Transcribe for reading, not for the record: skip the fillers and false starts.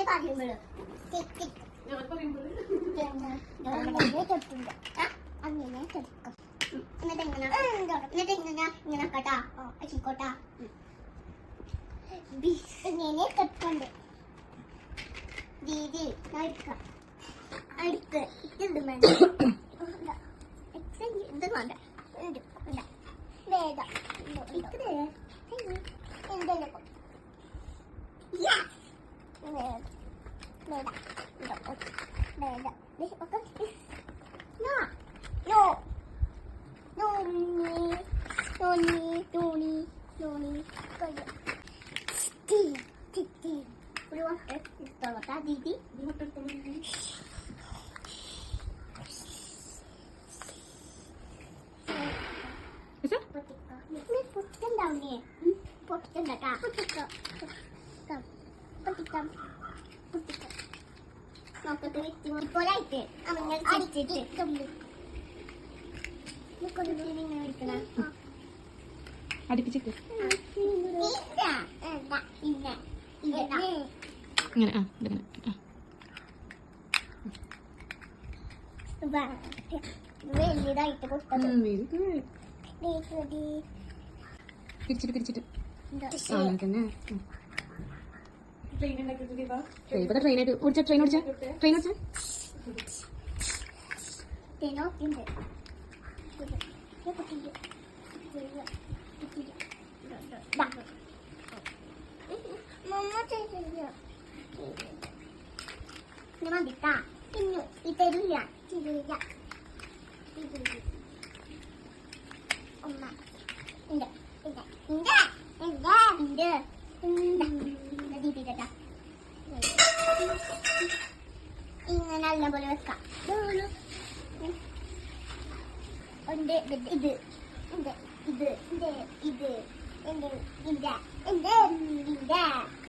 പറയുമ്പോഴ് അങ്ങനെ ചെറുക്കും എന്നിട്ട് ഇങ്ങനെ കേട്ടാ അച്ചിക്കോട്ടാ ഇങ്ങനെ കെട്ടുണ്ട് ദീദി എടുക്കാം അടുക്ക് ഇത് വേണ്ട ഇത് വേണ്ട വേദ എന്തെങ്കിലും ദീദി പൊട്ടിട്ടുണ്ടാവില്ലേ പൊട്ടിട്ടുണ്ടാ പൊട്ടിക്കാം നോക്കട്ടെ ഇപ്പോഴായിട്ട് അങ്ങനെ അടിച്ചിട്ട് അടുപ്പിച്ചിട്ട് വലിയതായിട്ട് പിരിച്ചിട്ട് പിരിച്ചിട്ട് അങ്ങനെ തന്നെ ട്രെയിനായിട്ട് ഓടിച്ച ട്രെയിൻ ഓടിച്ച ട്രെയിൻ ഓടിച്ച മതിട്ടാ ഇന്നു ഇതരില്ല ഉമ്മ ഉണ്ട് ഉണ്ട് ഉണ്ട് ഉണ്ട് ഉണ്ട് ദീപിട്ടാ ഇങ്ങനെ നല്ല പോലെ വെക്കാം ഉണ്ട് ഇത് ഇത് ഇത് ഇത് ഇത് ഇത് ഇത് ഇത്